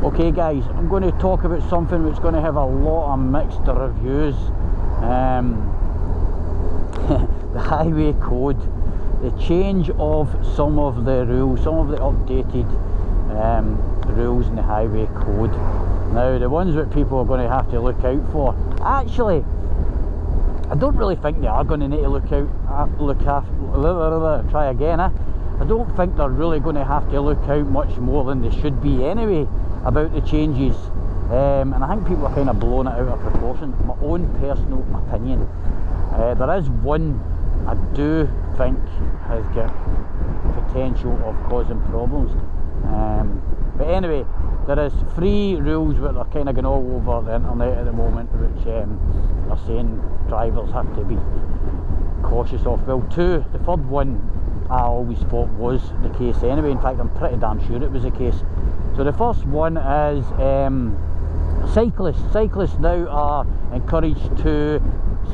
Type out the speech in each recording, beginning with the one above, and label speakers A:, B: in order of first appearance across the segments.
A: Okay guys, I'm going to talk about something that's going to have a lot of mixed reviews. The highway code, the change of some of the rules, some of the updated rules in the highway code. Now the ones that people are going to have to look out for, actually I don't really think they are going to need to I don't think they're really going to have to look out much more than they should be anyway about the changes, and I think people are kind of blowing it out of proportion. My own personal opinion. There is one I do think has got potential of causing problems, but anyway, there is 3 rules that are kind of going all over the internet at the moment, which are saying drivers have to be cautious of. Well, 2, the third one I always thought was the case anyway. In fact, I'm pretty damn sure it was the case. So the first one is cyclists. Cyclists now are encouraged to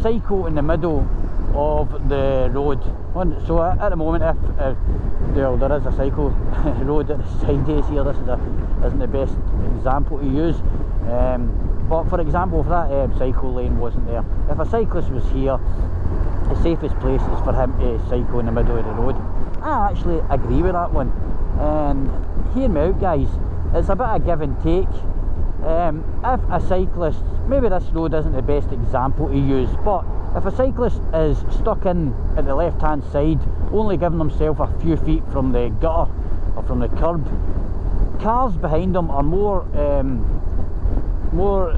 A: cycle in the middle of the road. So at the moment, if well, there is a cycle road at the side days here, this isn't the best example to use, but for example, if that cycle lane wasn't there, if a cyclist was here, the safest place is for him to cycle in the middle of the road. I actually agree with that one, and hear me out guys, it's a bit of give and take. If a cyclist, maybe this road isn't the best example to use, but if a cyclist is stuck in at the left hand side, only giving himself a few feet from the gutter or from the curb, cars behind him are more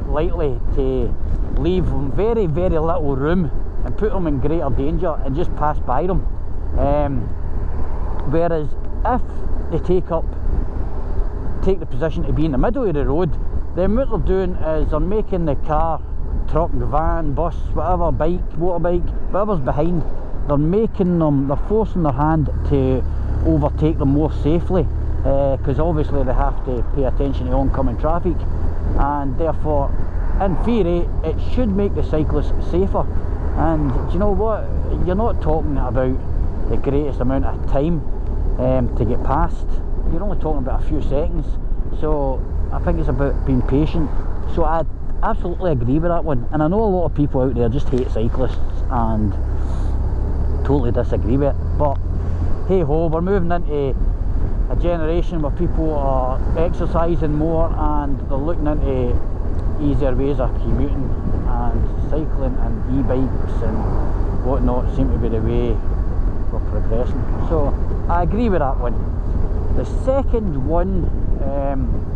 A: likely to leave him very little room and put him in greater danger and just pass by them. Whereas if they take the position to be in the middle of the road, then what they're doing is they're making the car, truck, van, bus, whatever, bike, motorbike, whatever's behind, they're forcing their hand to overtake them more safely, because obviously they have to pay attention to oncoming traffic, and therefore in theory it should make the cyclist safer. And do you know what, you're not talking about the greatest amount of time to get past, you're only talking about a few seconds, so I think it's about being patient. So I absolutely agree with that one, and I know a lot of people out there just hate cyclists and totally disagree with it, but hey ho, we're moving into a generation where people are exercising more and they're looking into easier ways of commuting, and cycling and e-bikes and whatnot seem to be the way we're progressing. So I agree with that one. The second one,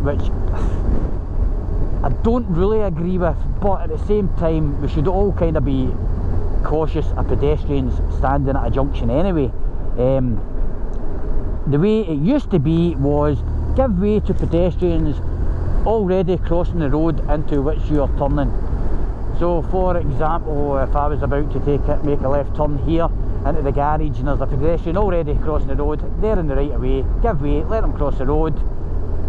A: which I don't really agree with, but at the same time we should all kind of be cautious of pedestrians standing at a junction anyway. The way it used to be was give way to pedestrians already crossing the road into which you are turning. So for example, if I was about to make a left turn here into the garage and there's a pedestrian already crossing the road, they're in the right of way, give way, let them cross the road,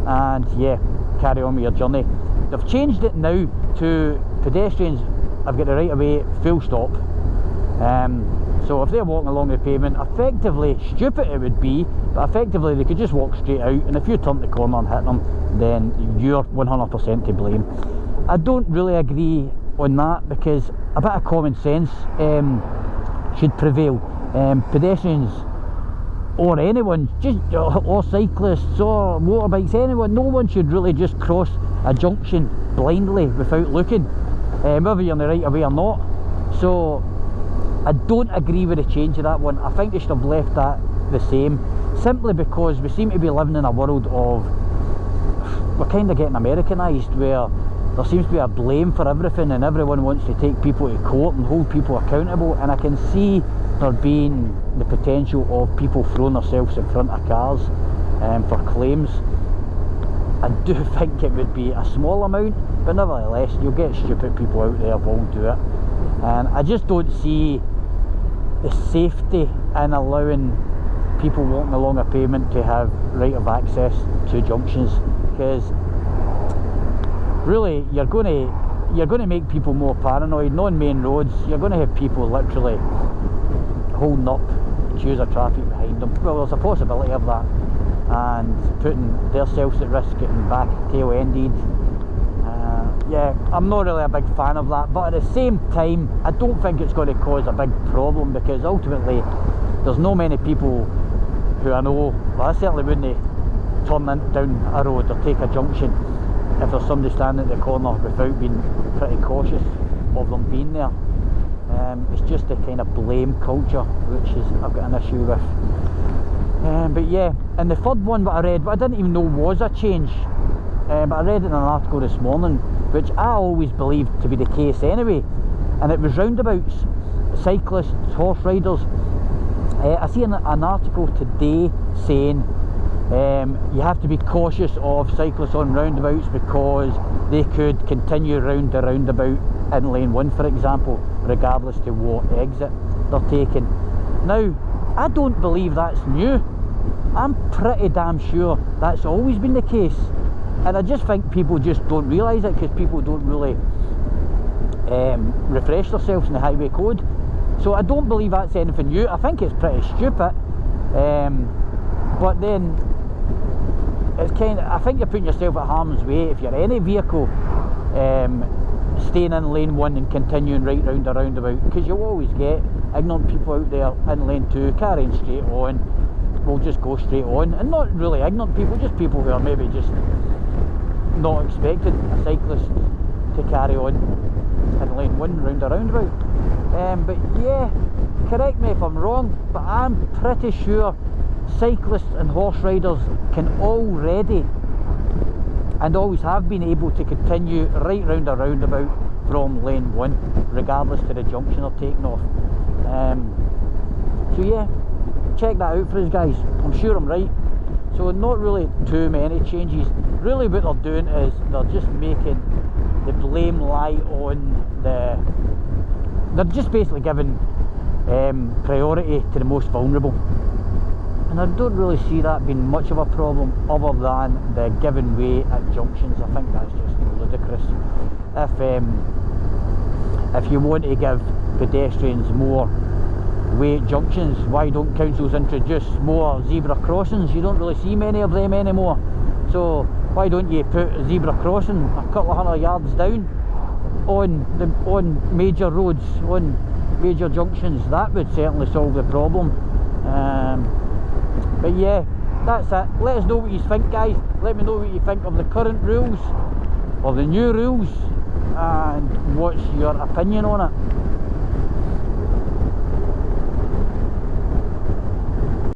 A: and yeah, carry on with your journey. They've changed it now to pedestrians have got the right of way, full stop. So if they're walking along the pavement, effectively, stupid it would be, but effectively they could just walk straight out, and if you turn the corner and hit them, then you're 100% to blame. I don't really agree on that, because a bit of common sense should prevail. Pedestrians or anyone, or cyclists or motorbikes, anyone, no one should really just cross a junction blindly without looking, whether you're in the right of way or not. So I don't agree with the change of that one. I think they should have left that the same, simply because we seem to be living in a world of, we're kind of getting Americanised, where there seems to be a blame for everything and everyone wants to take people to court and hold people accountable, and I can see there being the potential of people throwing themselves in front of cars for claims. I do think it would be a small amount, but nevertheless you'll get stupid people out there who won't do it, and I just don't see the safety in allowing people walking along a pavement to have right of access to junctions, because really you're going to make people more paranoid. On main roads you're going to have people literally holding up queues of traffic behind them. Well, there's a possibility of that, and putting themselves at risk getting back tail ended. Yeah, I'm not really a big fan of that, but at the same time I don't think it's going to cause a big problem, because ultimately there's no many people who I know, well, I certainly wouldn't turn down a road or take a junction if there's somebody standing at the corner without being pretty cautious of them being there. It's just the kind of blame culture which I've got an issue with. But yeah, and the third one that I read, but I didn't even know was a change, but I read it in an article this morning, which I always believed to be the case anyway, and it was roundabouts, cyclists, horse riders. I see an article today saying you have to be cautious of cyclists on roundabouts because they could continue round the roundabout in lane 1, for example, regardless to what exit they're taking. Now, I don't believe that's new. I'm pretty damn sure that's always been the case, and I just think people just don't realise it because people don't really refresh themselves in the highway code. So I don't believe that's anything new. I think it's pretty stupid, but then it's kind of, I think you're putting yourself at harm's way if you're any vehicle staying in lane 1 and continuing right round the roundabout, because you'll always get ignorant people out there in lane 2 carrying straight on, will just go straight on, and not really ignorant people, just people who are maybe just not expecting a cyclist to carry on in lane 1 round a roundabout. But yeah, correct me if I'm wrong, but I'm pretty sure cyclists and horse riders can already and always have been able to continue right round a roundabout from lane 1 regardless to the junction they're taking off. So yeah, check that out for us guys. I'm sure I'm right. So not really too many changes. Really what they're doing is they're just making the blame lie on they're just basically giving priority to the most vulnerable, and I don't really see that being much of a problem other than the giving way at junctions. I think that's just ludicrous. If you want to give pedestrians more way at junctions, why don't councils introduce more zebra crossings? You don't really see many of them anymore, so why don't you put a zebra crossing a couple of 100 yards down on major roads, on major junctions? That would certainly solve the problem. But yeah, that's it. Let us know what you think guys. Let me know what you think of the current rules or the new rules, and what's your opinion on it.